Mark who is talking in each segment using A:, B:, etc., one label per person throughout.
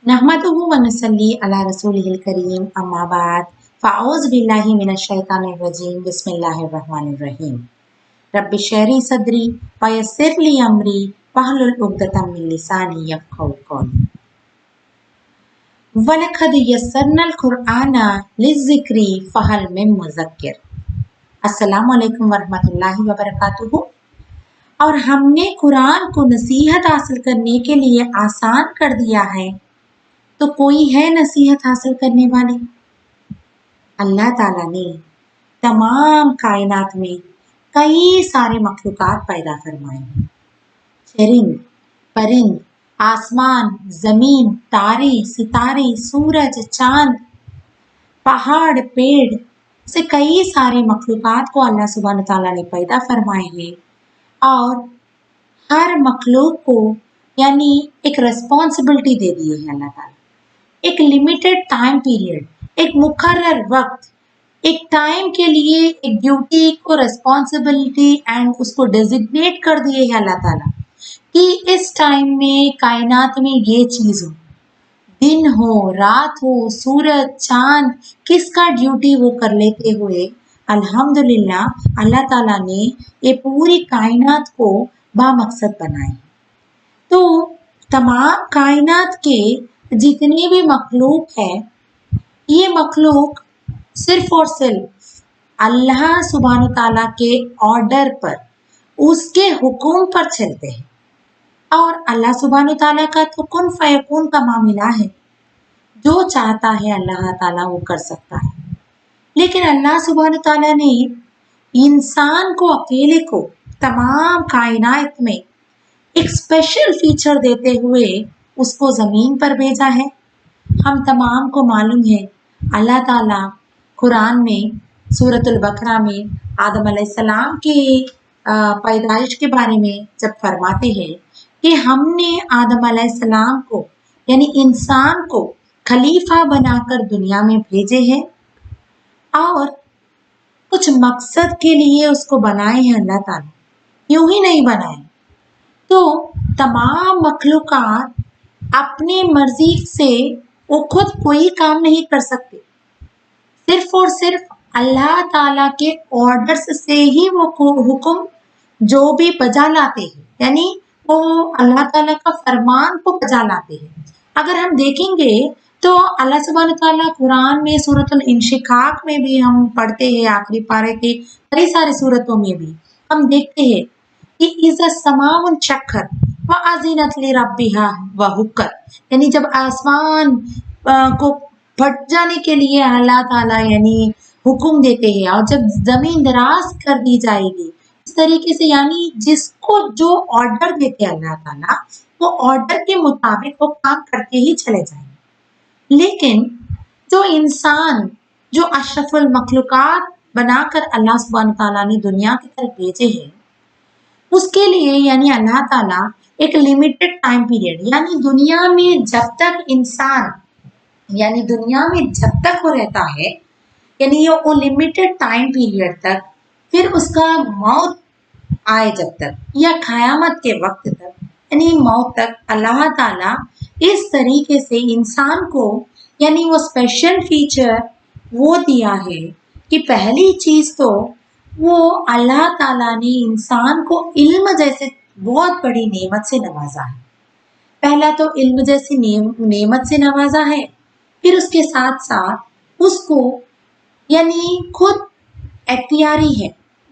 A: नहमदुहु व नुसल्ली अला रसूलिहिल करीम अम्मा बाद फ़अऊज़ु बिल्लाहि मिनश शैतानिर रजीम बिस्मिल्लाहिर रहमानिर रहीम रब्बि इश्रह सदरी व यस्सिर ली अमरी वहलुल उक़दतम मिन लिसानी यफ़क़हू क़ौली वलक़द यस्सरनल क़ुरआना लिज़्ज़िक्रि फ़हल मिन मुज़क्किर। अस्सलामु अलैकुम वरहमतुल्लाहि वबरकातुहू। और हमने कुरान को नसीहत हासिल करने के लिए आसान कर दिया है, तो कोई है नसीहत हासिल करने वाली? अल्लाह ताला ने तमाम कायनात में कई सारे मखलूक़ात पैदा फरमाए हैं। चरिंद, परिंद, आसमान, ज़मीन, तारे, सितारे, सूरज, चाँद, पहाड़, पेड़ से कई सारे मखलूक़ात को अल्लाह सुब्हान ताला ने पैदा फरमाए हैं। और हर मखलूक को यानी एक रिस्पॉन्सिबिलिटी दे दी है अल्लाह ताला, एक लिमिटेड टाइम पीरियड, एक मुकर्रर वक्त, एक टाइम के लिए एक ड्यूटी को रिस्पॉन्सिबिलिटी एंड उसको डेजिग्नेट कर दिए है अल्लाह ताला कि इस टाइम में कायनात में ये चीज़ हो, दिन हो, रात हो, सूरज, चांद, किसका ड्यूटी वो कर लेते हुए अल्हम्दुलिल्लाह अल्लाह ताला ने ये पूरी कायनात को बामकसद बनाए। तो तमाम कायनात के जितने भी मखलूक है, ये मखलूक सिर्फ और सिर्फ अल्लाह सुब्हान ताला के ऑर्डर पर, उसके हुक्म पर चलते हैं। और अल्लाह सुब्हान ताला का तो कुन फयकून का मामला है, जो चाहता है अल्लाह ताला वो कर सकता है। लेकिन अल्लाह सुब्हान ताला ने इंसान को अकेले को तमाम कायनात में एक स्पेशल फीचर देते हुए उसको ज़मीन पर भेजा है। हम तमाम को मालूम है अल्लाह ताला कुरान में सूरतुल बकरा में आदम अलैहिस्सलाम के पैदाइश के बारे में जब फरमाते हैं कि हमने आदम अलैहिस्सलाम को यानी इंसान को खलीफा बनाकर दुनिया में भेजे हैं और कुछ मकसद के लिए उसको बनाए हैं अल्लाह ताला, यूं ही नहीं बनाए। तो तमाम मखलूक़ात अपनी मर्जी से वो खुद कोई काम नहीं कर सकते, सिर्फ और सिर्फ अल्लाह ताला के ऑर्डर्स से ही वो हुक्म जो भी बजा लाते हैं, यानी वो अल्लाह ताला का फरमान को बजा लाते हैं। अगर हम देखेंगे तो अल्लाह सुब्हान ताला कुरान में सूरतुल इंशिकाक में भी हम पढ़ते हैं, आखिरी पारे के कई सारे सूरतों में भी हम देखते हैं कि इज़ा समाउन शक्कत व अज़ीनत लिरब्बिहा व हुक्कत, यानी जब आसमान को फट जाने के लिए अल्लाह ताला यानी हुक्म देते हैं और जब जमीन दराज कर दी जाएगी, इस तरीके से यानी जिसको जो ऑर्डर देते अल्लाह ताला वो ऑर्डर के मुताबिक वो काम करके ही चले जाएंगे। लेकिन जो इंसान जो अशरफुल मखलूक़ात बनाकर अल्लाह सुब्हान ताला ने दुनिया की तरफ भेजे हैं, उसके लिए यानी अल्लाह ताला एक लिमिटेड टाइम पीरियड यानी दुनिया में जब तक इंसान यानी दुनिया में जब तक वो रहता है यानी ये वो लिमिटेड टाइम पीरियड तक, फिर उसका मौत आए जब तक या क़यामत के वक्त तक यानी मौत तक अल्लाह ताला इस तरीके से इंसान को यानी वो स्पेशल फीचर वो दिया है कि पहली चीज़ तो वो अल्लाह ताला ने इंसान को इल्म जैसे बहुत बड़ी नेमत से नवाजा है। पहला तो इल्म जैसी नेमत से नवाजा है, फिर उसके साथ साथ उसको यानी खुद एख्तियारी है,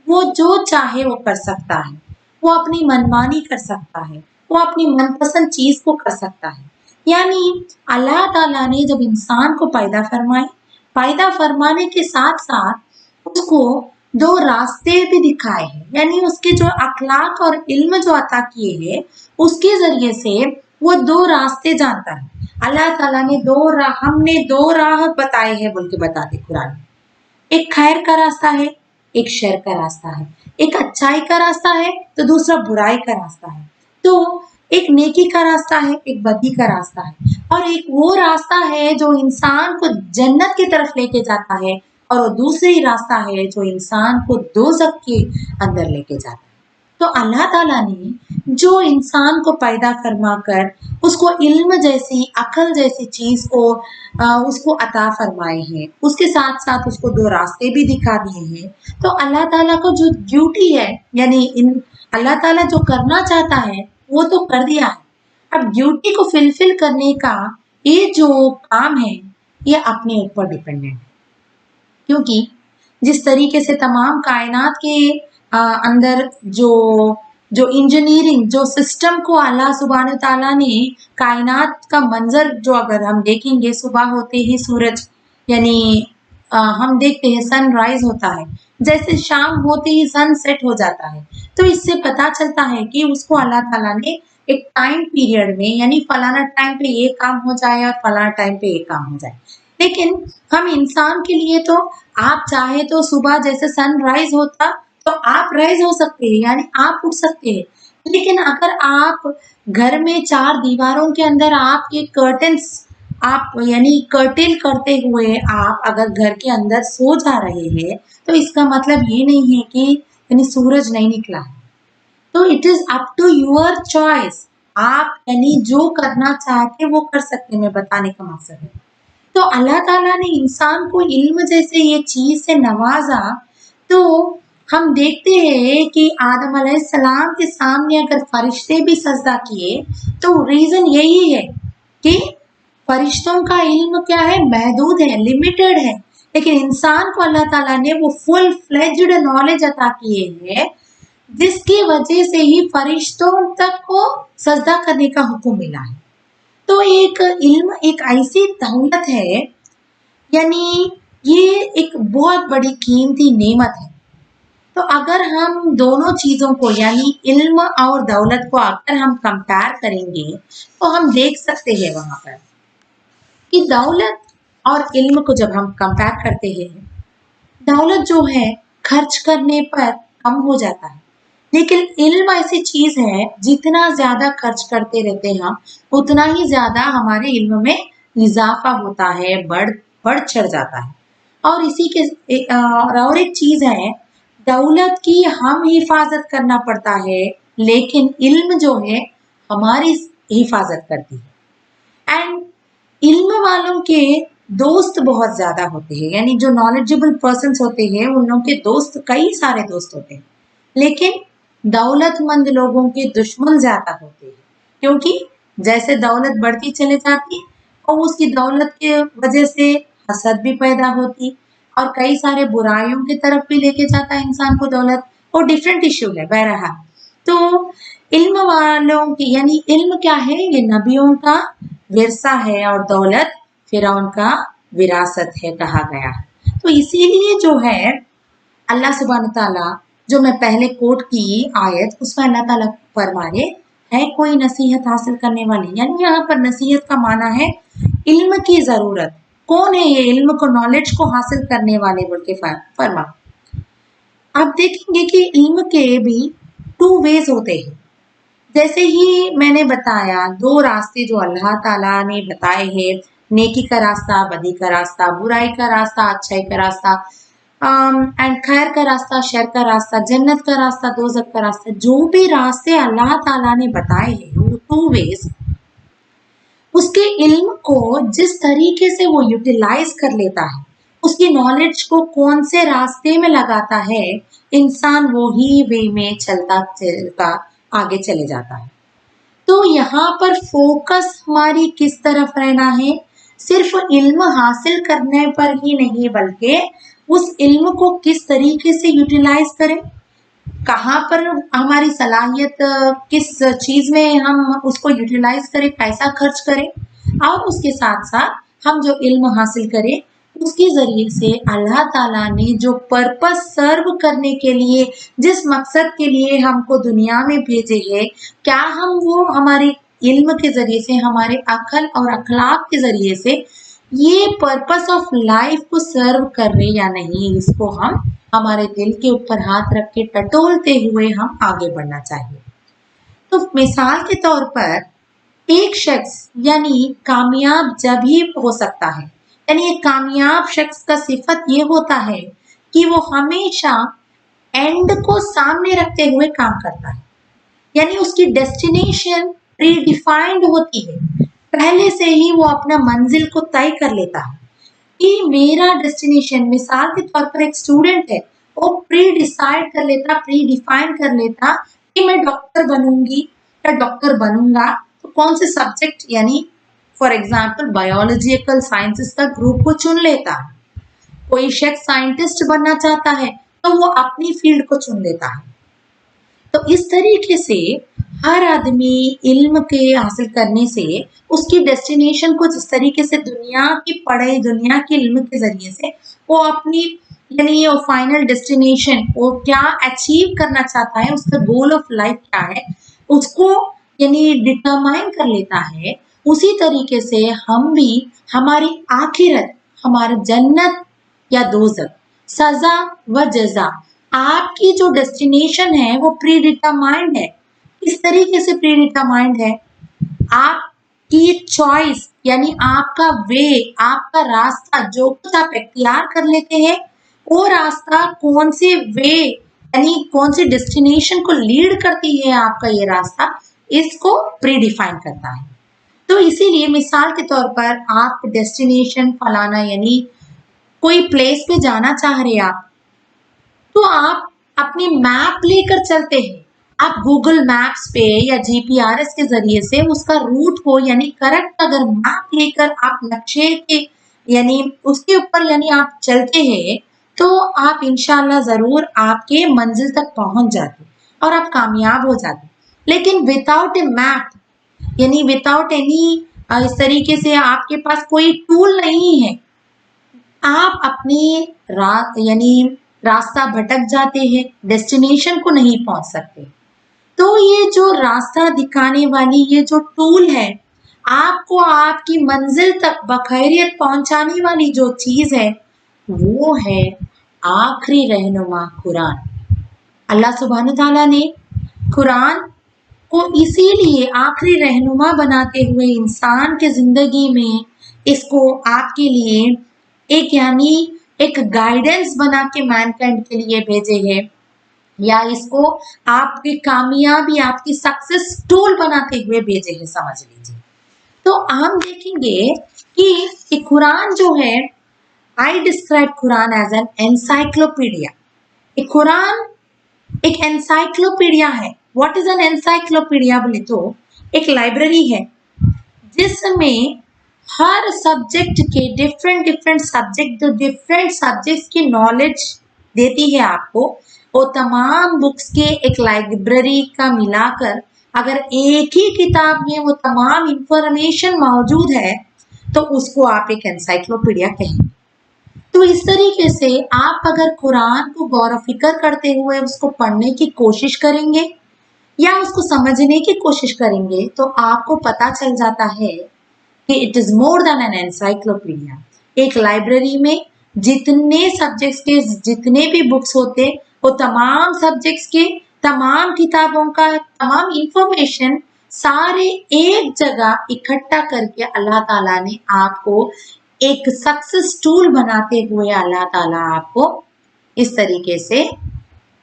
A: वो जो चाहे वो कर सकता है, वो अपनी मनमानी कर सकता है, वो अपनी मनपसंद चीज़ को कर सकता है। यानी अल्लाह ताला ने जब इंसान को पैदा फरमाने के साथ साथ उसको दो रास्ते भी दिखाए हैं, यानी उसके जो अखलाक और इल्म जो अता किए हैं उसके ज़रिए से वो दो रास्ते जानता है। अल्लाह ताला ने हमने दो राह बताए हैं बोल के बताते कुरान में, एक खैर का रास्ता है, एक शर का रास्ता है, एक अच्छाई का रास्ता है तो दूसरा बुराई का रास्ता है। तो एक नेकी का रास्ता है, एक बदी का रास्ता है, और एक वो रास्ता है जो इंसान को जन्नत की तरफ लेके जाता है और वो दूसरी रास्ता है जो इंसान को दोज़ख के अंदर लेके जाता है। تو اللہ تعالیٰ نے جو انسان کو پیدا فرما کر اس کو علم جیسی عقل جیسی چیز کو اس کو عطا فرمائے ہیں، اس کے ساتھ ساتھ اس کو دو راستے بھی دکھا دیے ہیں، تو اللہ تعالیٰ کا جو ڈیوٹی ہے یعنی اللہ تعالیٰ جو کرنا چاہتا ہے وہ تو کر دیا ہے، اب ڈیوٹی کو فلفل کرنے کا یہ جو کام ہے یہ اپنے اوپر ڈیپینڈنٹ ہے، کیونکہ جس طریقے سے تمام کائنات کے اندر جو انجینئرنگ جو سسٹم کو اللہ سبحانہ تعالیٰ نے کائنات کا منظر جو اگر ہم دیکھیں گے، صبح ہوتے ہی سورج یعنی ہم دیکھتے ہیں سن رائز ہوتا ہے، جیسے شام ہوتے ہی سن سیٹ ہو جاتا ہے، تو اس سے پتا چلتا ہے کہ اس کو اللہ تعالیٰ نے ایک ٹائم پیریڈ میں یعنی فلانا ٹائم پہ یہ کام ہو جائے اور فلانا ٹائم پہ یہ کام ہو جائے، لیکن ہم انسان کے لیے تو آپ چاہے تو صبح جیسے سن رائز ہوتا تو آپ رائز ہو سکتے ہیں یعنی آپ اٹھ سکتے ہیں، لیکن اگر آپ گھر میں چار دیواروں کے اندر آپ کے کرٹنس آپ یعنی کرٹل کرتے ہوئے آپ اگر گھر کے اندر سو جا رہے ہیں تو اس کا مطلب یہ نہیں ہے کہ یعنی سورج نہیں نکلا ہے، تو it is up to your choice, آپ یعنی جو کرنا چاہتے وہ کر سکتے، میں بتانے کا مقصد ہے۔ تو اللہ تعالیٰ نے انسان کو علم جیسے یہ چیز سے نوازا، تو ہم دیکھتے ہیں کہ آدم علیہ السلام کے سامنے اگر فرشتے بھی سجدہ کیے تو ریزن یہی ہے کہ فرشتوں کا علم کیا ہے، محدود ہے، لمیٹڈ ہے، لیکن انسان کو اللہ تعالیٰ نے وہ فل فلیجڈ نالج عطا کیے ہیں جس کی وجہ سے ہی فرشتوں تک کو سجدہ کرنے کا حکم ملا ہے۔ تو ایک علم ایک ایسی دولت ہے یعنی یہ ایک بہت بڑی قیمتی نعمت ہے، تو اگر ہم دونوں چیزوں کو یعنی علم اور دولت کو اگر ہم کمپیئر کریں گے تو ہم دیکھ سکتے ہیں وہاں پر کہ دولت اور علم کو جب ہم کمپیئر کرتے ہیں، دولت جو ہے خرچ کرنے پر کم ہو جاتا ہے، لیکن علم ایسی چیز ہے جتنا زیادہ خرچ کرتے رہتے ہیں اتنا ہی زیادہ ہمارے علم میں اضافہ ہوتا ہے، بڑھ چڑھ جاتا ہے، اور اسی کے اور ایک چیز ہے دولت کی ہم حفاظت کرنا پڑتا ہے لیکن علم جو ہے ہماری حفاظت کرتی ہے، اینڈ علم والوں کے دوست بہت زیادہ ہوتے ہیں، یعنی جو نالجبل پرسنس ہوتے ہیں ان لوگوں کے دوست کئی سارے دوست ہوتے ہیں، لیکن دولت مند لوگوں کے دشمن زیادہ ہوتے ہیں، کیونکہ جیسے دولت بڑھتی چلے جاتی اور اس کی دولت کی وجہ سے حسد بھی پیدا ہوتی اور کئی سارے برائیوں کی طرف بھی لے کے جاتا ہے انسان کو دولت، اور ڈیفرنٹ ایشو ہے بہرحال۔ تو علم والوں کی یعنی علم کیا ہے، یہ نبیوں کا ورثہ ہے اور دولت فرعون کا وراثت ہے کہا گیا، تو اسی لیے جو ہے اللہ سبحانہ تعالیٰ جو میں پہلے کوٹ کی آیت اس میں اللہ تعالیٰ فرمائے ہے کوئی نصیحت حاصل کرنے والی، یعنی یہاں پر نصیحت کا معنی ہے علم کی ضرورت، کون ہے یہ علم کو نالج کو حاصل کرنے والے بول کے فرما۔ آپ دیکھیں گے کہ علم کے بھی 2 ویز ہوتے ہیں، جیسے ہی میں نے بتایا 2 راستے جو اللہ تعالیٰ نے بتائے ہیں، نیکی کا راستہ، بدی کا راستہ، برائی کا راستہ، اچھائی کا راستہ، اینڈ خیر کا راستہ، شر کا راستہ، جنت کا راستہ، دوزخ کا راستہ، جو بھی راستے اللہ تعالیٰ نے بتائے ہیں وہ 2 ویز، اس کے علم کو جس طریقے سے وہ یوٹیلائز کر لیتا ہے، اس کی نالج کو کون سے راستے میں لگاتا ہے، انسان وہی وے میں چلتا آگے چلے جاتا ہے۔ تو یہاں پر فوکس ہماری کس طرف رہنا ہے، صرف علم حاصل کرنے پر ہی نہیں بلکہ اس علم کو کس طریقے سے یوٹیلائز کریں، کہاں پر ہماری صلاحیت کس چیز میں ہم اس کو یوٹیلائز کریں، پیسہ خرچ کریں، اور اس کے ساتھ ساتھ ہم جو علم حاصل کریں اس کے ذریعے سے اللہ تعالیٰ نے جو پرپس سرو کرنے کے لیے جس مقصد کے لیے ہم کو دنیا میں بھیجے ہیں، کیا ہم وہ ہمارے علم کے ذریعے سے ہمارے عقل اور اخلاق کے ذریعے سے یہ پرپس آف لائف کو سرو کر رہے یا نہیں، اس کو ہم ہمارے دل کے اوپر ہاتھ رکھ کے ٹٹولتے ہوئے ہم آگے بڑھنا چاہیے۔ تو مثال کے طور پر ایک شخص یعنی کامیاب جب ہی ہو سکتا ہے، یعنی ایک کامیاب شخص کا صفت یہ ہوتا ہے کہ وہ ہمیشہ एंड को सामने रखते हुए काम करता है, यानी उसकी डेस्टिनेशन प्री डिफाइंड होती है, पहले से ही वो अपना मंजिल को तय कर लेता है कि मेरा डेस्टिनेशन, मिसाल के तौर पर एक स्टूडेंट है, वो प्री डिसाइड कर लेता, प्री डिफाइन कर लेता कि मैं डॉक्टर बनूंगी या डॉक्टर बनूंगा, तो कौन से सब्जेक्ट, यानी फॉर एग्जाम्पल बायोलॉजिकल साइंसेस का ग्रुप को चुन लेता है। कोई शख्स साइंटिस्ट बनना चाहता है तो वो अपनी फील्ड को चुन लेता है। तो इस तरीके से हर आदमी इल्म के हासिल करने से उसकी डेस्टिनेशन को जिस तरीके से दुनिया की पढ़ाई, दुनिया के इल्म के जरिए से वो अपनी, यानी वो फाइनल डेस्टिनेशन, वो क्या अचीव करना चाहता है, उसका गोल ऑफ लाइफ क्या है, उसको यानी डिटरमाइन कर लेता है। उसी तरीके से हम भी हमारी आखिरत, हमारा जन्नत या दोजख, सजा व जजा, आपकी जो डेस्टिनेशन है वो प्री डिटरमाइंड है। किस तरीके से प्री डिटरमाइंड है? आपकी चॉइस, यानी आपका वे, आपका रास्ता, जो कुछ आप इख्तियार कर लेते हैं, वो रास्ता कौन से वे, यानी कौन सी डेस्टिनेशन को लीड करती है, आपका ये रास्ता इसको प्री डिफाइन करता है। तो इसीलिए मिसाल के तौर पर आप डेस्टिनेशन फलाना, यानी कोई प्लेस पे जाना चाह रहे आप, तो आप अपने मैप लेकर चलते हैं। आप गूगल मैप्स पे या जीपीआरएस के जरिए से उसका रूट को, यानी करेक्ट अगर मैप लेकर आप नक्शे के, यानी उसके ऊपर, यानी आप चलते हैं, तो आप इंशाल्लाह जरूर आपके मंजिल तक पहुंच जाते और आप कामयाब हो जाते। लेकिन विदाउट ए मैप, यानी विदाउट एनी, इस तरीके से आपके पास कोई टूल नहीं है, आप अपने यानी रास्ता भटक जाते हैं, डेस्टिनेशन को नहीं पहुंच सकते। तो ये जो रास्ता दिखाने वाली ये जो टूल है, आपको आपकी मंजिल तक बखैरियत पहुंचाने वाली जो चीज है, वो है आखिरी रहनुमा कुरान। अल्लाह सुब्हान ताला ने कुरान को इसीलिए आखिरी रहनुमा बनाते हुए इंसान के जिंदगी में इसको आपके लिए एक, यानी एक गाइडेंस बना के मैनकाइंड के लिए भेजे है, या इसको आपकी कामयाबी, आपकी सक्सेस टूल बनाते हुए भेजे हैं, समझ लीजिए। तो हम देखेंगे कि ये कुरान जो है, I describe Quran as an encyclopedia. ये कुरान एक एनसाइक्लोपीडिया है। व्हाट इज एन एनसाइक्लोपीडिया बोले तो एक लाइब्रेरी है जिसमें हर सब्जेक्ट के डिफरेंट सब्जेक्ट्स की नॉलेज देती है आपको। वो तमाम बुक्स के एक लाइब्रेरी का मिलाकर अगर एक ही किताब में वो तमाम इंफॉर्मेशन मौजूद है तो उसको आप एक एनसाइक्लोपीडिया कहेंगे। तो इस तरीके से आप अगर कुरान को गौर फिक्र करते हुए उसको पढ़ने की कोशिश करेंगे या उसको समझने की कोशिश करेंगे तो आपको पता चल जाता है कि it is more than an encyclopedia. एक लाइब्रेरी में जितने सब्जेक्ट्स के जितने भी बुक्स होते, वो तमाम सब्जेक्ट्स के तमाम किताबों का तमाम इंफॉर्मेशन सारे एक जगह इकट्ठा करके अल्लाह ताला ने आपको एक सक्सेस टूल बनाते हुए अल्लाह ताला आपको इस तरीके से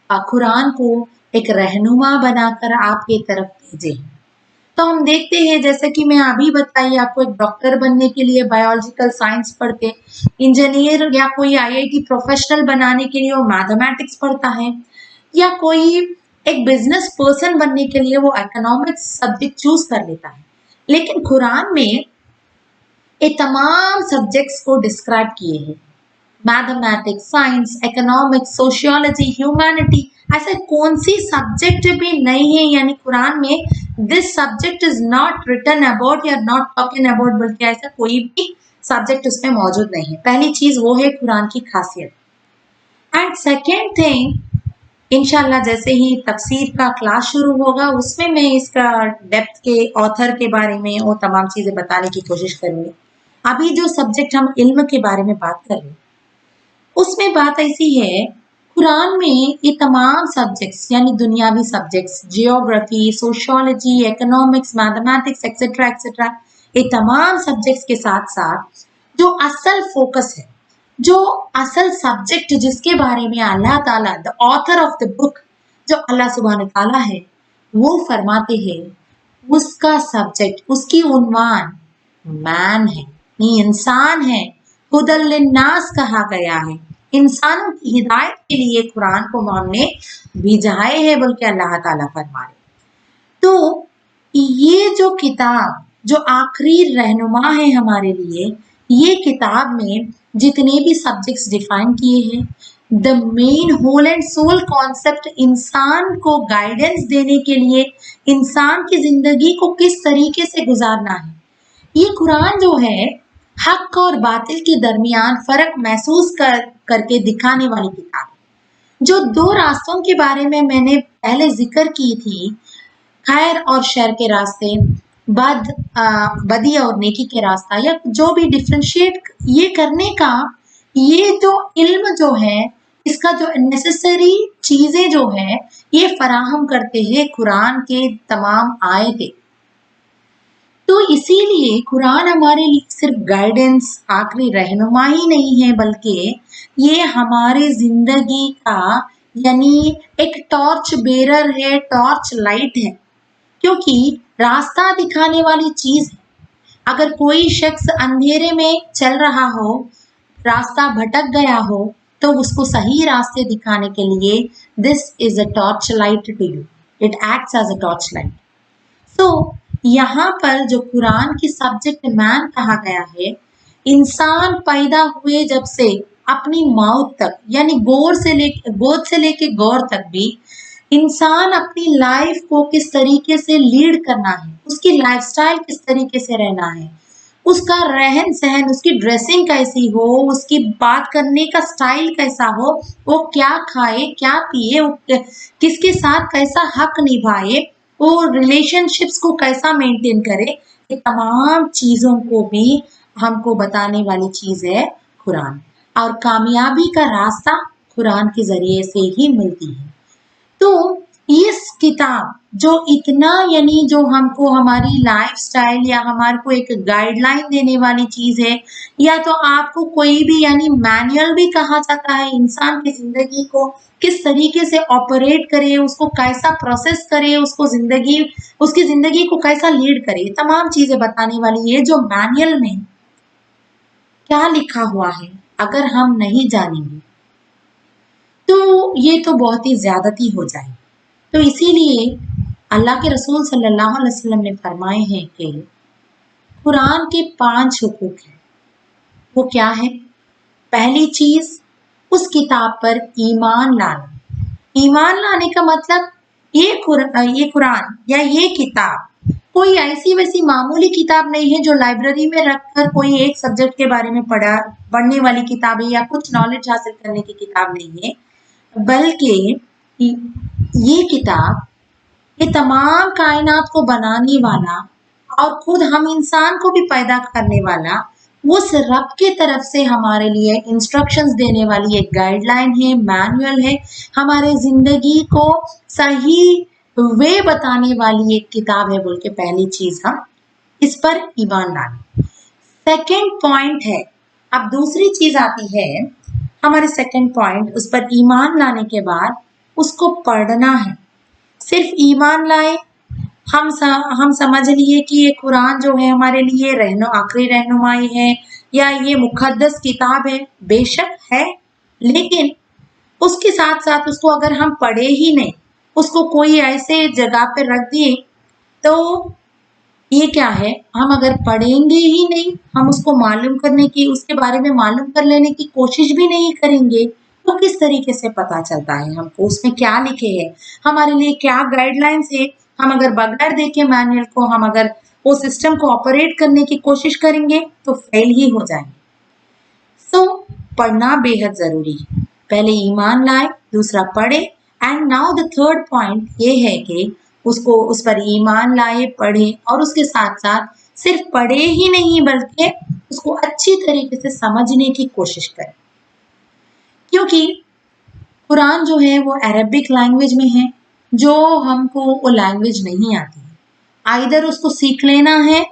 A: कुरान को एक रहनुमा बनाकर आपकी तरफ भेजे। तो हम देखते हैं, जैसे कि मैं अभी बताई आपको, एक डॉक्टर बनने के लिए बायोलॉजिकल साइंस पढ़ते, इंजीनियर या कोई आईआईटी प्रोफेशनल बनाने के लिए वो मैथमेटिक्स पढ़ता है, या कोई एक बिजनेस पर्सन बनने के लिए वो इकोनॉमिक्स सब्जेक्ट चूज कर लेता है। लेकिन कुरान में ये तमाम सब्जेक्ट्स को डिस्क्राइब किए हैं, mathematics, science, economics, sociology, humanity, ऐसे कौन सी सब्जेक्ट भी नहीं है, यानी कुरान में this subject is not written about या नॉट टॉकिंग अबाउट, बल्कि ऐसा कोई भी सब्जेक्ट उसमें मौजूद नहीं है। पहली चीज वो है कुरान की खासियत। एंड सेकेंड थिंग, इंशाल्लाह जैसे ही तफसीर का क्लास शुरू होगा उसमें मैं इसका डेप्थ के ऑथर के बारे में वो तमाम चीजें बताने की कोशिश करूंगी। अभी जो सब्जेक्ट हम इल्म के बारे में बात कर रहे हैं उसमें बात ऐसी है, कुरान में ये तमाम सब्जेक्ट्स, यानी दुनियावी subjects, geography, sociology, economics, mathematics etcetera etcetera, ये तमाम सब्जेक्ट्स के साथ साथ जो असल फोकस है जो असल सब्जेक्ट जिसके बारे में अल्लाह ताला the author of the book जो अल्लाह सुब्हान ताला है वो फरमाते हैं, उसका सब्जेक्ट उसकी उन्वान मैन है, ये इंसान है। हुदल लिन्नास कहा गया है, इंसानों की हिदायत के लिए कुरान को हमने भिजाए है बोल के अल्लाह ताला फरमा रहे। तो ये जो किताब जो आखिरी रहनुमा है हमारे लिए, ये किताब में जितने भी सब्जेक्ट्स डिफाइन किए हैं, the main whole and soul concept इंसान को गाइडेंस देने के लिए इंसान की जिंदगी को किस तरीके से गुजारना है, ये कुरान जो है हक और बातिल के दरमियान फर्क महसूस करके दिखाने वाली किताब है। जो दो रास्तों के बारे में मैंने पहले जिक्र की थी, खैर और शर के रास्ते, बदी और नेकी के रास्ता, या जो भी डिफ्रेंशिएट ये करने का ये जो इल्म जो है, इसका जो नेसेसरी चीजें जो है ये फराहम करते हैं कुरान के तमाम आयतें। तो इसीलिए कुरान हमारे लिए सिर्फ गाइडेंस आखिरी रहनुमा ही नहीं है, बल्कि ये हमारे जिंदगी का यानी एक टॉर्च बेरर है, टॉर्च लाइट है, क्योंकि रास्ता दिखाने वाली चीज है। अगर कोई शख्स अंधेरे में चल रहा हो, रास्ता भटक गया हो, तो उसको सही रास्ते दिखाने के लिए this is a torch light to you, it acts as a torch light. So यहाँ पर जो कुरान की सब्जेक्ट मैन कहा गया है, इंसान पैदा हुए जब से अपनी मौत तक, यानी गोद से लेके गौर तक भी इंसान अपनी लाइफ को किस तरीके से लीड करना है, उसकी लाइफस्टाइल किस तरीके से रहना है, उसका रहन सहन, उसकी ड्रेसिंग कैसी हो, उसकी बात करने का स्टाइल कैसा हो, वो क्या खाए क्या पिए, वो किसके साथ कैसा हक निभाए, वो रिलेशनशिप्स को कैसा मेंटेन करे, ये तमाम चीजों को भी हमको बताने वाली चीज है कुरान। और कामयाबी का रास्ता कुरान के जरिए से ही मिलती है। तो इस किताब जो इतना यानी जो हमको हमारी लाइफस्टाइल या हमारे को एक गाइडलाइन देने वाली चीज है, या तो आपको कोई भी यानी मैनुअल भी कहा जाता है, इंसान की जिंदगी को किस तरीके से ऑपरेट करे, उसको कैसा प्रोसेस करे, उसकी जिंदगी को कैसा लीड करे, तमाम चीजें बताने वाली है। जो मैनुअल में क्या लिखा हुआ है अगर हम नहीं जानेंगे तो ये तो बहुत ही ज्यादती हो जाए। तो इसीलिए अल्लाह के रसूल सल्लल्लाहु अलैहि वसल्लम ने फरमाए हैं कि कुरान के 5 हुकूक हैं। वो क्या है? पहली चीज, उस किताब पर ईमान लाना। ईमान लाने का मतलब ये कुरान या ये किताब कोई ऐसी वैसी मामूली किताब नहीं है जो लाइब्रेरी में रखकर कोई एक सब्जेक्ट के बारे में पढ़ने वाली किताब है, या कुछ नॉलेज हासिल करने की किताब नहीं है, बल्कि ये किताब ये तमाम कायनात को बनाने वाला और खुद हम इंसान को भी पैदा करने वाला उस रब के तरफ से हमारे लिए इंस्ट्रक्शंस देने वाली एक गाइडलाइन है, मैनुअल है, हमारे जिंदगी को सही वे बताने वाली एक किताब है बोल के पहली चीज हम इस पर ईमान लाना। सेकेंड पॉइंट है, अब दूसरी चीज आती है हमारे सेकेंड पॉइंट, उस पर ईमान लाने के बाद उसको पढ़ना है। सिर्फ ईमान लाए, हम समझ लिए कि ये कुरान जो है हमारे लिए आखिरी रहनुमाई है या ये मुकद्दस किताब है, बेशक है, लेकिन उसके साथ साथ उसको अगर हम पढ़े ही नहीं, उसको कोई ऐसे जगह पे रख दिए, तो ये क्या है, हम अगर पढ़ेंगे ही नहीं, हम उसको मालूम करने की, उसके बारे में मालूम कर लेने की कोशिश भी नहीं करेंगे, तो किस तरीके से पता चलता है हमको उसमें क्या लिखे है, हमारे लिए क्या गाइडलाइंस है। हम अगर बगैर देखे मैनुअल को, हम अगर वो सिस्टम को ऑपरेट करने की कोशिश करेंगे तो फेल ही हो जाएंगे। सो पढ़ना बेहद जरूरी है। पहले ईमान लाए, दूसरा पढ़े, and now the third point ये है कि उसको उस पर ईमान लाए, पढ़े, और उसके साथ साथ सिर्फ पढ़े ही नहीं बल्कि उसको अच्छी तरीके से समझने की कोशिश करें, क्योंकि कुरान जो है वो अरबिक लैंग्वेज में है, जो हमको वो लैंग्वेज नहीं आती है, आइदर उसको सीख लेना है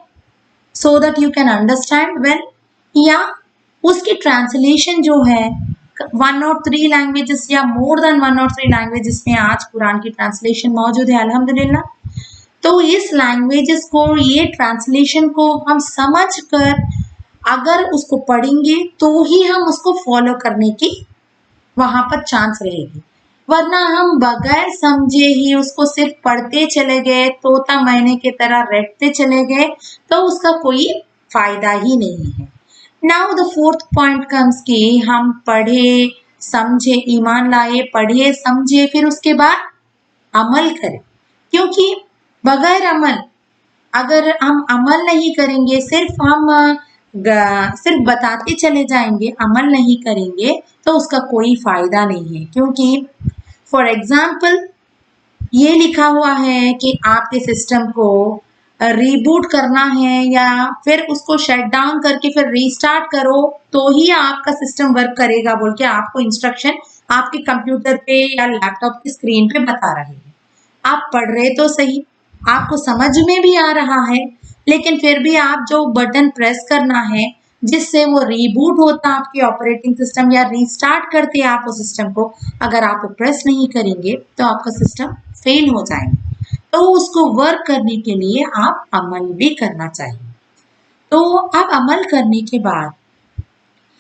A: so that you can understand well, या उसकी ट्रांसलेशन जो है 103 लैंग्वेजेस या मोर देन 103 लैंग्वेजेस में आज कुरान की ट्रांसलेशन मौजूद है अल्हम्दुलिल्लाह। तो इस लैंग्वेजेस को, ये ट्रांसलेशन को हम समझ कर अगर उसको पढ़ेंगे तो ही हम उसको फॉलो करने की वहां पर चांस रहेगी, वरना हम बगैर समझे ही उसको सिर्फ पढ़ते चले गए, तोता मैने की तरह रटते चले गए, तो उसका कोई फायदा ही नहीं है। Now the fourth point comes कि हम पढ़े समझे, ईमान लाए, पढ़े समझे, फिर उसके बाद अमल करें, क्योंकि बगैर अमल, अगर हम अमल नहीं करेंगे, सिर्फ बताते चले जाएंगे, अमल नहीं करेंगे, तो उसका कोई फायदा नहीं है। क्योंकि फॉर एग्जाम्पल ये लिखा हुआ है कि आपके सिस्टम को रीबूट करना है या फिर उसको शट डाउन करके फिर रीस्टार्ट करो तो ही आपका सिस्टम वर्क करेगा बोल के आपको इंस्ट्रक्शन आपके कंप्यूटर पे या लैपटॉप की स्क्रीन पे बता रहे हैं। आप पढ़ रहे तो सही, आपको समझ में भी आ रहा है, लेकिन फिर भी आप जो बटन प्रेस करना है जिससे वो रीबूट होता आपके ऑपरेटिंग सिस्टम या रीस्टार्ट करते आप उस सिस्टम को, अगर आप प्रेस नहीं करेंगे तो आपका सिस्टम फेल हो जाएगा। तो उसको वर्क करने के लिए आप अमल भी करना चाहिए। तो अब अमल करने के बाद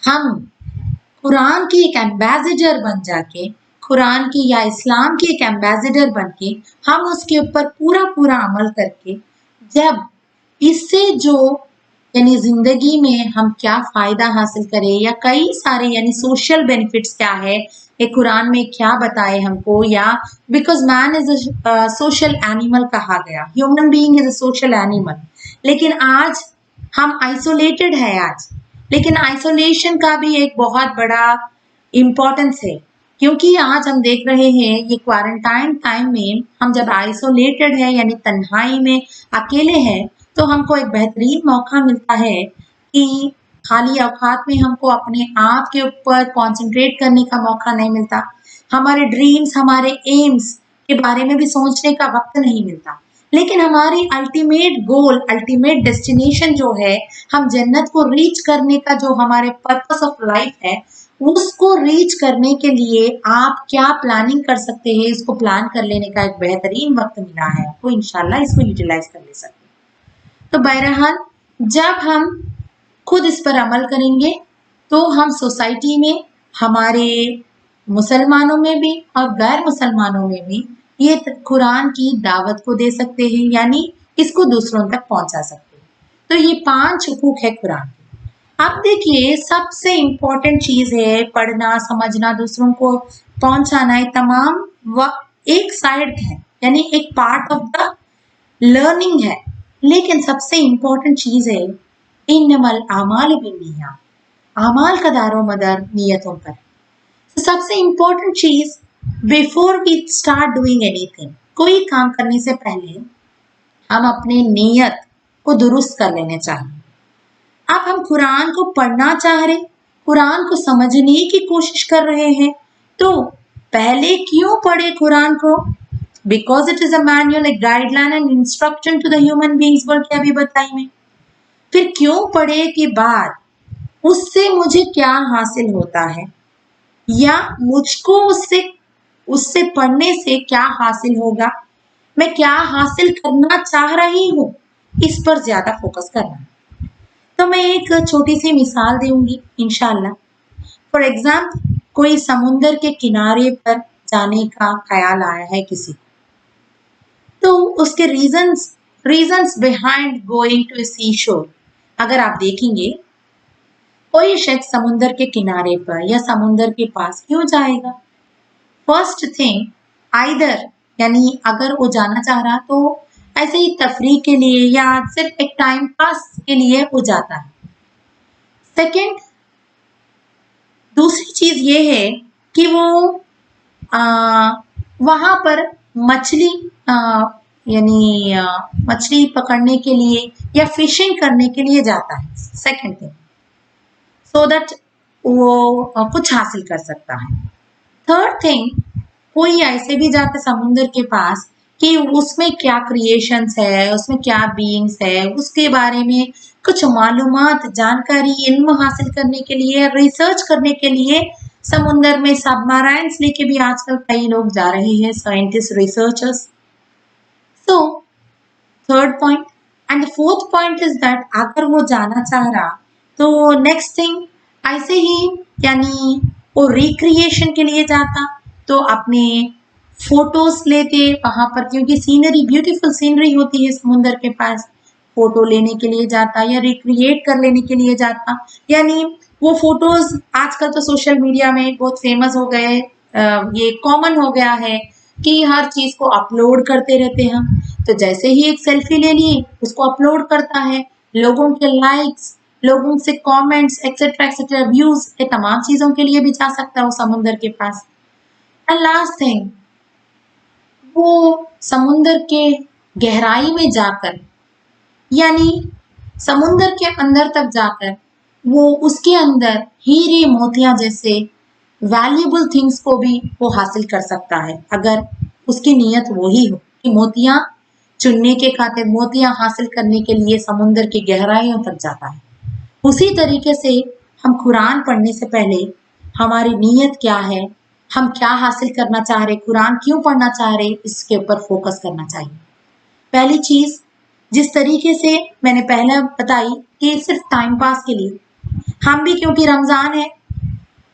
A: हम कुरान की एक एम्बेसडर बन जाके, कुरान की या इस्लाम की एक एम्बेसडर बन के हम उसके ऊपर पूरा पूरा अमल करके, जब इससे जो यानी जिंदगी में हम क्या फायदा हासिल करें या कई सारे यानी सोशल बेनिफिट्स क्या है, ये कुरान में क्या बताए हमको, या because man is a social animal कहा गया, human being is a social animal, लेकिन आज हम आइसोलेटेड है आज, लेकिन आइसोलेशन का भी एक बहुत बड़ा इम्पोर्टेंस है, क्योंकि आज हम देख रहे हैं ये क्वारंटाइन टाइम में हम जब आइसोलेटेड है यानी तन्हाई में अकेले हैं, तो हमको एक बेहतरीन मौका मिलता है कि खाली औकात में हमको अपने आप के ऊपर कंसंट्रेट करने का मौका नहीं मिलता, हमारे ड्रीम्स, हमारे एम्स के बारे में भी सोचने का वक्त नहीं मिलता, लेकिन हमारी अल्टीमेट गोल, अल्टीमेट डेस्टिनेशन जो है, हम जन्नत को रीच करने का जो हमारे पर्पस ऑफ लाइफ है, उसको रीच करने के लिए आप क्या प्लानिंग कर सकते हैं, इसको प्लान कर लेने का एक बेहतरीन वक्त मिला है आपको, इंशाल्लाह इसको यूटिलाइज कर ले सकते हैं। तो बहरहाल जब हम खुद इस पर अमल करेंगे तो हम सोसाइटी में, हमारे मुसलमानों में भी और गैर मुसलमानों में भी ये कुरान की दावत को दे सकते हैं, यानी इसको दूसरों तक पहुंचा सकते हैं। तो ये 5 हुकूक है कुरान के। अब देखिए सबसे इम्पोर्टेंट चीज है पढ़ना, समझना, दूसरों को पहुंचाना, ये तमाम एक साइड है, यानी एक पार्ट ऑफ द लर्निंग है, लेकिन सबसे इम्पोर्टेंट चीज है इन्नमल आमाल बिन्नियात, आमाल का दारो मदार नियतों पर। तो सबसे इम्पोर्टेंट चीज before we start doing anything, कोई काम करने से पहले हम अपने नियत को दुरुस्त कर लेने चाहिए। अब हम कुरान को पढ़ना चाह रहे, कुरान को समझने की कोशिश कर रहे हैं, तो पहले क्यों पढ़े कुरान को? Because it is a manual, a guideline and instruction to the human beings बोल के अभी बताई मैं। फिर क्यों पढ़े के बाद उससे मुझे क्या हासिल होता है, या मुझको उससे पढ़ने से क्या हासिल होगा, मैं क्या हासिल करना चाह रही हूँ, इस पर ज्यादा फोकस करना। तो मैं एक छोटी सी मिसाल दूंगी इंशाल्लाह। फॉर एग्जाम्पल कोई समुंदर के किनारे पर जाने का ख्याल आया है किसी को, तो उसके रीजंस बिहाइंड गोइंग टू सी शोर, अगर आप देखेंगे कोई शख्स समुंदर के किनारे पर या समुंदर के पास क्यों जाएगा? फर्स्ट थिंग आइदर, यानी अगर वो जाना चाह रहा तो ऐसे ही तफरीह के लिए या सिर्फ एक टाइम पास के लिए वो जाता है। सेकंड, दूसरी चीज ये है कि वो वहां पर मछली यानी मछली पकड़ने के लिए या फिशिंग करने के लिए जाता है, सेकंड थिंग, सो दैट वो कुछ हासिल कर सकता है। थर्ड थिंग, कोई ऐसे भी जाते समुद्र के पास कि उसमें क्या क्रिएशंस है, उसमें क्या बीइंग्स है, उसके बारे में कुछ मालूमात, जानकारी, इल्म हासिल करने के लिए, रिसर्च करने के लिए समुंदर में सबमराइन्स लेके भी आजकल कई लोग जा रहे हैं, scientist, researchers. So third point and the fourth point is that अगर वो जाना चाह रहा तो नेक्स्ट थिंग ऐसे ही, यानी वो रिक्रिएशन के लिए जाता तो अपने फोटोज लेते वहां पर, क्योंकि सीनरी, ब्यूटीफुल सीनरी होती है समुंदर के पास, फोटो लेने के लिए जाता या रिक्रिएट कर लेने के लिए जाता. यानी वो फोटोज आजकल तो सोशल मीडिया में बहुत फेमस हो गए, ये कॉमन हो गया है कि हर चीज को अपलोड करते रहते हैं. तो जैसे ही एक सेल्फी ले लिए उसको अपलोड करता है, लोगों के लाइक्स, लोगों से कमेंट्स एक्सेट्रा एक्सेट्रा, व्यूज, ये तमाम चीजों के लिए भी जा सकता है वो समुंदर के पास. एंड लास्ट थिंग, वो समुंदर के गहराई में जाकर, यानी समुंदर के अंदर तक जाकर वो उसके अंदर हीरे मोतियां जैसे वैल्यूएबल थिंग्स को भी वो हासिल कर सकता है, अगर उसकी नीयत वही हो कि मोतियां चुनने के खातिर, मोतियां हासिल करने के लिए समुंदर की गहराइयों तक जाता है. उसी तरीके से हम कुरान पढ़ने से पहले हमारी नीयत क्या है, हम क्या हासिल करना चाह रहे, कुरान क्यों पढ़ना चाह रहे, इसके ऊपर फोकस करना चाहिए. पहली चीज, जिस तरीके से मैंने पहले बताई कि सिर्फ टाइम पास के लिए, हम भी क्योंकि रमजान है,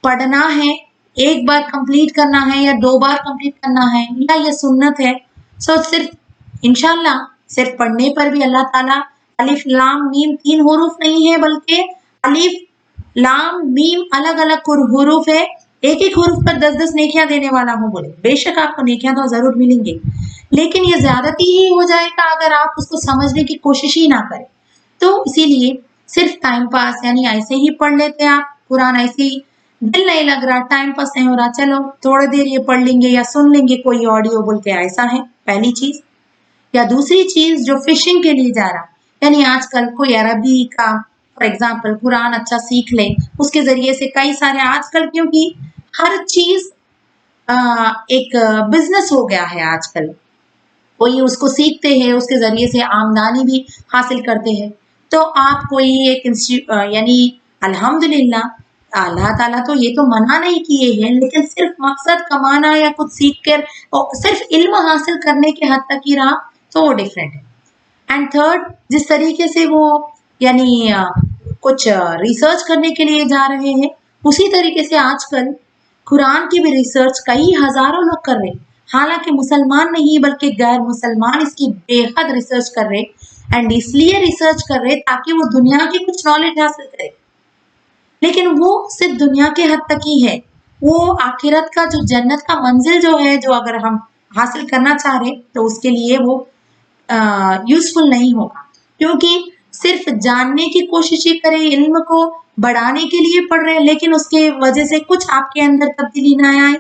A: पढ़ना है, एक बार कंप्लीट करना है या 2 बार कंप्लीट करना है, या ये सुन्नत है, सो सिर्फ इंशाल्लाह सिर्फ पढ़ने पर भी अल्लाह ताला, अलिफ लाम मीम 3 हुरूफ नहीं है, बल्कि अलिफ लाम मीम अलग अलग हुरूफ है, एक एक हुरूफ पर 10-10 नेकियां देने वाला हूँ बोले. बेशक आपको नेकियां तो जरूर मिलेंगे, लेकिन ये ज्यादती ही हो जाएगा अगर आप उसको समझने की कोशिश ही ना करें. तो इसीलिए सिर्फ टाइम पास, यानी ऐसे ही पढ़ लेते हैं आप कुरान, ऐसे ही दिल नहीं लग रहा, टाइम पास नहीं हो रहा, चलो थोड़ी देर ये पढ़ लेंगे या सुन लेंगे कोई ऑडियो बोल के, ऐसा है पहली चीज. या दूसरी चीज, जो फिशिंग के लिए जा रहा, यानी आजकल कोई अरबी का फॉर एग्जाम्पल कुरान अच्छा सीख ले, उसके जरिए से कई सारे, आजकल क्योंकि हर चीज एक बिजनेस हो गया है आजकल, कोई उसको सीखते हैं, उसके जरिए से आमदनी भी हासिल करते हैं. तो आप कोई एक यानी अल्हम्दुलिल्लाह अल्लाह ताला तो ये तो मना नहीं किए हैं, लेकिन सिर्फ मकसद कमाना या कुछ सीख कर और सिर्फ इल्म हासिल करने के हद तक ही रहा तो वो डिफरेंट है. एंड थर्ड, जिस तरीके से वो यानी कुछ रिसर्च करने के लिए जा रहे हैं, उसी तरीके से आजकल कुरान की भी रिसर्च कई हजारों लोग कर रहे हैं, हालांकि मुसलमान नहीं बल्कि गैर मुसलमान इसकी बेहद रिसर्च कर रहे, एंड इसलिए रिसर्च कर रहे ताकि वो दुनिया की कुछ नॉलेज हासिल करे, लेकिन वो सिर्फ दुनिया के हद तक ही है. वो आखिरत का जो जन्नत का मंजिल जो है, जो अगर हम हासिल करना चाह रहे तो उसके लिए वो यूजफुल नहीं होगा, क्योंकि सिर्फ जानने की कोशिश ही करें, इल्म को बढ़ाने के लिए पढ़ रहे हैं, लेकिन उसके वजह से कुछ आपके अंदर तब्दीली ना आए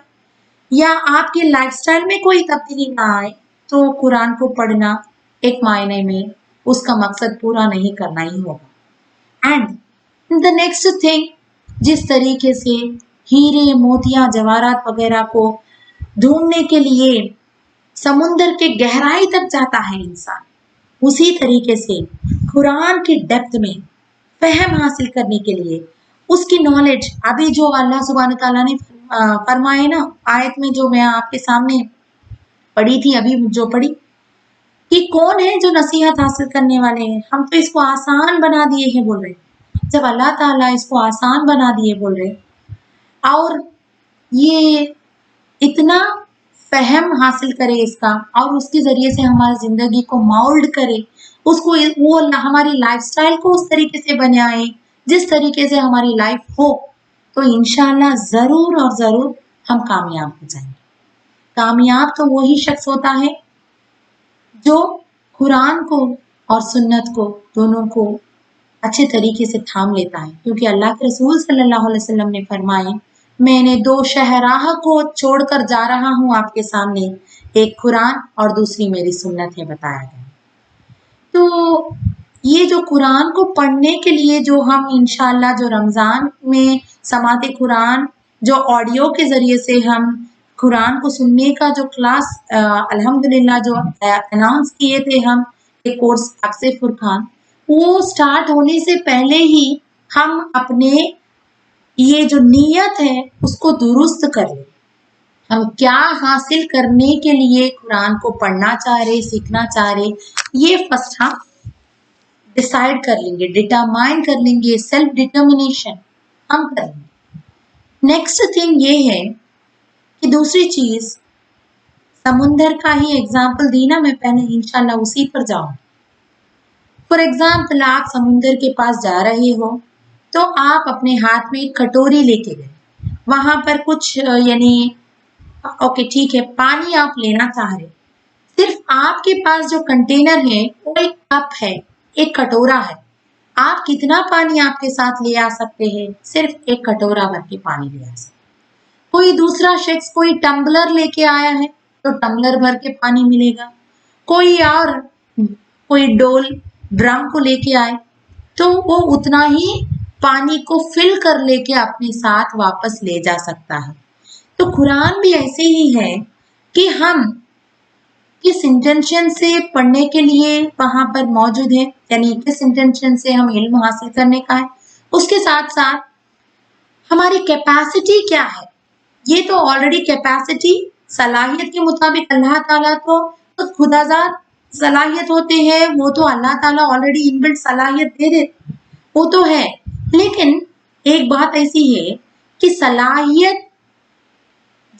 A: या आपके लाइफस्टाइल में कोई तब्दीली ना आए, तो कुरान को पढ़ना एक मायने में उसका मकसद पूरा नहीं करना ही होगा. एंड द नेक्स्ट थिंग, जिस तरीके से हीरे मोतियां जवाहरात वगैरह को ढूंढने के लिए समुंदर के गहराई तक जाता है इंसान, उसी तरीके से कुरान की डेप्थ में फहम हासिल करने के लिए, उसकी नॉलेज, अभी जो अल्लाह सुब्हान तआला ने फरमाए ना आयत में, जो मैं आपके सामने पढ़ी थी, अभी जो पढ़ी, कि कौन है जो नसीहत हासिल करने वाले हैं, हम तो इसको आसान बना दिए हैं बोल रहे. जब अल्लाह ताला इसको आसान बना दिए बोल रहे, और ये इतना फहम हासिल करे इसका, और उसके जरिए से हमारी जिंदगी को मोल्ड करे, उसको वो हमारी लाइफस्टाइल को उस तरीके से बनाए जिस तरीके से हमारी लाइफ हो, तो इंशाल्लाह जरूर और जरूर हम कामयाब हो जाएंगे. कामयाब तो वही शख्स होता है जो कुरान को और सुन्नत को दोनों को अच्छे तरीके से थाम लेता है, क्योंकि अल्लाह के रसूल सल्लल्लाहु अलैहि वसल्लम ने फरमाए, मैंने 2 शहराह को छोड़कर जा रहा हूँ आपके सामने, एक कुरान और दूसरी मेरी सुन्नत है, बताया गया. तो ये जो कुरान को पढ़ने के लिए जो हम इंशाल्लाह जो रमज़ान में समाते कुरान, जो ऑडियो के ज़रिए से हम कुरान को सुनने का जो क्लास अल्हम्दुलिल्लाह जो अनाउंस किए थे हम, एक कोर्स हफ्ज़े फुरकान, وہ स्टार्ट होने से पहले ही हम अपने ये जो नीयत है उसको दुरुस्त कर लें। हम क्या हासिल करने के लिए कुरान को पढ़ना चाह रहे, सीखना चाह रहे, ये फर्स्ट हम डिसाइड कर लेंगे, डिटरमाइन कर लेंगे, सेल्फ डिटर्मिनेशन हम कर लेंगे। नेक्स्ट थिंग ये है कि दूसरी चीज, समुंदर का ही एग्जाम्पल दी ना मैं पहले, इंशाल्लाह उसी पर जाऊं। फॉर एग्जाम्पल आप समुंदर के पास जा रहे हो तो आप अपने हाथ में एक कटोरी लेके गए, वहां पर कुछ यानी ओके ठीक है पानी आप लेना चाह रहे, सिर्फ आपके पास जो कंटेनर है वो एक कप है, एक कटोरा है। आप कितना पानी आपके साथ ले आ सकते हैं? सिर्फ एक कटोरा भर के पानी ले आ सकते। कोई दूसरा शख्स कोई टम्बलर लेके आया है तो टम्बलर भर के पानी मिलेगा। कोई और कोई डोल ड्रम को लेके आए तो वो उतना ही पानी को फिल कर लेके अपने साथ वापस ले जा सकता है। तो कुरान भी ऐसे ही है कि हम किस इंटेंशन से पढ़ने के लिए वहां पर मौजूद है, यानी किस इंटेंशन से हम इल्म हासिल करने का है, उसके साथ साथ हमारी कैपेसिटी क्या है। ये तो ऑलरेडी कैपेसिटी सलाहियत के मुताबिक अल्लाह ताला तो खुदाजात सलाहियत होते हैं, वो तो अल्लाह ताला ऑलरेडी इनबिल्ट सलाहियत दे देते, वो तो है। लेकिन एक बात ऐसी है कि सलाहियत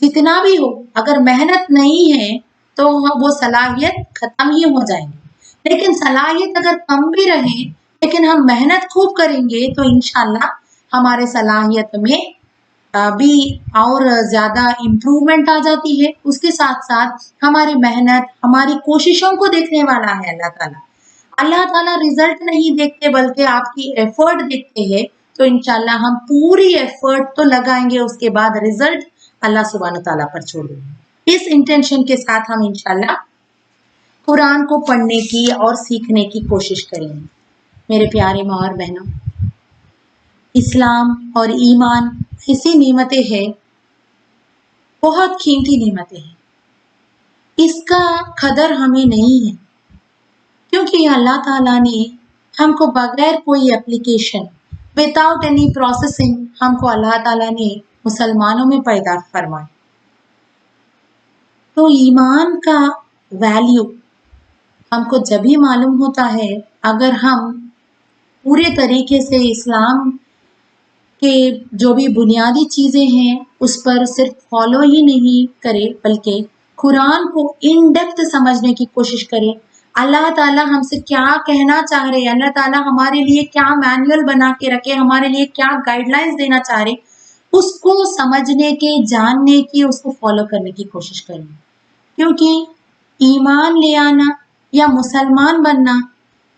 A: जितना भी हो, अगर मेहनत नहीं है तो वो सलाहियत खत्म ही हो जाएंगी। लेकिन सलाहियत अगर कम भी रहे लेकिन हम मेहनत खूब करेंगे तो इंशाल्लाह हमारे सलाहियत में भी और ज्यादा इम्प्रूवमेंट आ जाती है। उसके साथ साथ हमारी मेहनत, हमारी कोशिशों को देखने वाला है अल्लाह ताला। अल्लाह ताला रिजल्ट नहीं देखते बल्कि आपकी एफर्ट देखते हैं। तो इंशाल्लाह हम पूरी एफर्ट तो लगाएंगे, उसके बाद रिजल्ट अल्लाह सुब्हान ताला पर छोड़ देंगे। इस इंटेंशन के साथ हम इंशाल्लाह कुरान को पढ़ने की और सीखने की कोशिश करेंगे। मेरे प्यारे माँ और बहनों, इस्लाम और ईमान ऐसी नेमतें हैं, बहुत कीमती नेमतें हैं, इसका कदर हमें नहीं है, क्योंकि अल्लाह ताला ने हमको बगैर कोई एप्लीकेशन, विदाउट एनी प्रोसेसिंग, हमको अल्लाह ताला ने मुसलमानों में पैदा फरमाया। तो ईमान का वैल्यू हमको जब भी मालूम होता है अगर हम पूरे तरीके से इस्लाम के जो भी बुनियादी चीजें हैं उस पर सिर्फ फॉलो ही नहीं करे बल्कि कुरान को इन डेप्थ समझने की कोशिश करें। अल्लाह ताला हमसे क्या कहना चाह रहे, अल्लाह ताला हमारे लिए क्या मैनुअल बना के रखे, हमारे लिए क्या गाइडलाइंस देना चाह रहे, उसको समझने के, जानने की, उसको फॉलो करने की कोशिश करें। क्योंकि ईमान ले आना या मुसलमान बनना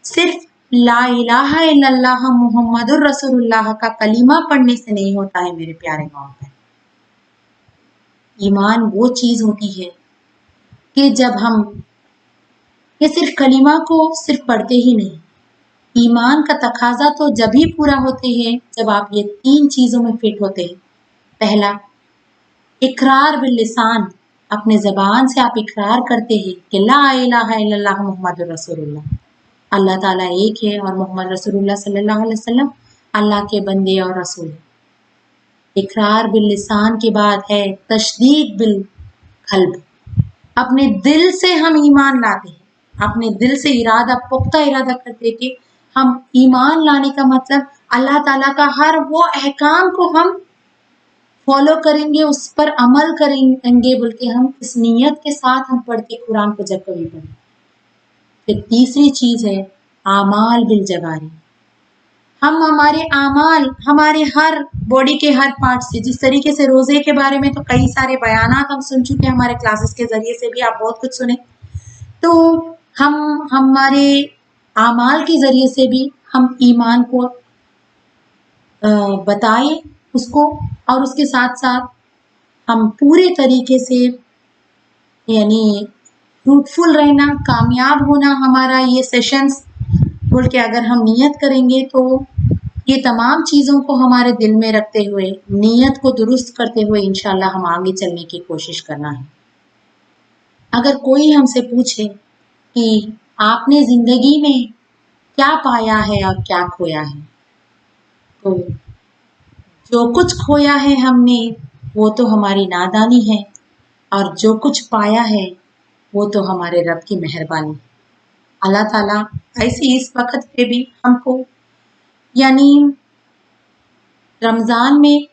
A: सिर्फ ला इलाहा इल्लल्लाह मुहम्मदुर रसूलुल्लाह का कलीमा पढ़ने से नहीं होता है मेरे प्यारे माँ बहन। ईमान वो चीज होती है कि जब हम ये सिर्फ कलीमा को सिर्फ पढ़ते ही नहीं, ईमान का तकाजा तो जब ही पूरा होते हैं जब आप ये 3 चीजों में फिट होते हैं। पहला, इकरार बिल लिसान, अपने जबान से आप इकरार करते हैं कि ला इलाहा इल्लल्लाह मुहम्मदुर रसूलुल्लाह, अल्लाह ताला एक है और मोहम्मद रसूलुल्लाह सल्लल्लाहु अलैहि वसल्लम अल्लाह के बंदे और रसूल। इकरार बिल लिसान के बाद है तशदीद बिल कल्ब, अपने दिल से हम ईमान लाते हैं, अपने दिल से इरादा, पुख्ता इरादा करते कि हम ईमान लाने का मतलब अल्लाह ताला का हर वो अहकाम को हम फॉलो करेंगे, उस पर अमल करेंगे, बल्कि हम इस नीयत के साथ हम पढ़ते कुरान को जब कभी पढ़ें। फिर तीसरी चीज है आमाल बिल जवारी, हम हमारे आमाल, हमारे हर बॉडी के हर पार्ट से, जिस तरीके से रोजे के बारे में तो कई सारे बयानात हम सुन चुके हैं, हमारे क्लासेस के जरिए से भी आप बहुत कुछ सुने, तो हम हमारे आमाल के जरिए से भी हम ईमान को बताएं उसको, और उसके साथ साथ हम पूरे तरीके से यानी फ्रूटफुल रहना, कामयाब होना हमारा ये सेशंस बोल के अगर हम नियत करेंगे तो ये तमाम चीज़ों को हमारे दिल में रखते हुए, नियत को दुरुस्त करते हुए इंशाल्लाह हम आगे चलने की कोशिश करना है। अगर कोई हमसे पूछे कि आपने ज़िंदगी में क्या पाया है और क्या खोया है। तो जो कुछ खोया है हमने वो तो हमारी नादानी है, और जो कुछ पाया है वो तो हमारे रब की मेहरबानी। अल्लाह ताला ऐसे इस वक्त पे भी हमको यानी रमज़ान में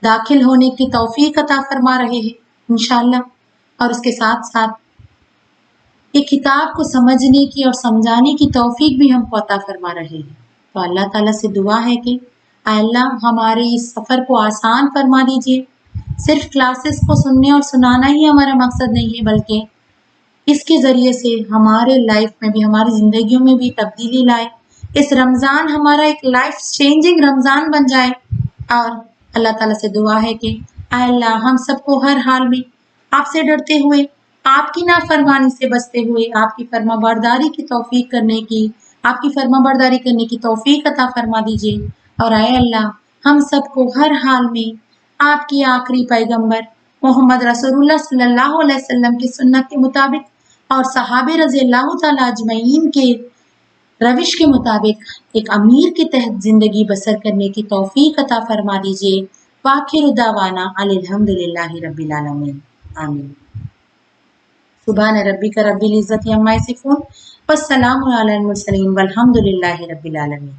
A: दाखिल होने की तौफीक अता फरमा रहे हैं इंशाअल्लाह, और उसके साथ साथ ये किताब को समझने की और समझाने की तौफीक भी हमको अता फरमा रहे हैं। तो अल्लाह ताला से दुआ है कि अल्लाह हमारे इस सफ़र को आसान फरमा दीजिए। सिर्फ क्लासेस को सुनने और सुनाना ही हमारा मकसद नहीं है, बल्कि इसके ज़रिए से हमारे लाइफ में भी, हमारी ज़िंदगियों में भी तब्दीली लाए। इस रमज़ान हमारा एक लाइफ चेंजिंग रमज़ान बन जाए। और अल्लाह ताला से दुआ है कि अल्लाह हम सबको हर हाल में आपसे डरते हुए, आपकी नाफरमानी से बचते हुए, आपकी फर्माबरदारी की तौफीक करने की, आपकी फर्माबरदारी करने की तौफीक अता फरमा दीजिए। और आए अल्लाह हम सबको हर हाल में आपकी आखिरी पैगंबर मोहम्मद रसूलुल्लाह सल्लल्लाहु अलैहि वसल्लम की सुन्नत के मुताबिक और सहाबे रज़ी अल्लाह ताला अजमईन के रविश के मुताबिक एक अमीर के तहत ज़िंदगी बसर करने की तौफीक अता फरमा दीजिए। वाखिर दावाना अल्हम्दुलिल्लाहि रब्बिल आलमीन। आमीन। सुभान रब्बिका रब्बिल इज़्ज़ति अम्मा यसिफून वस्सलामु अलल मुरसलीन वल्हम्दुलिल्लाहि रब्बिल आलमीन।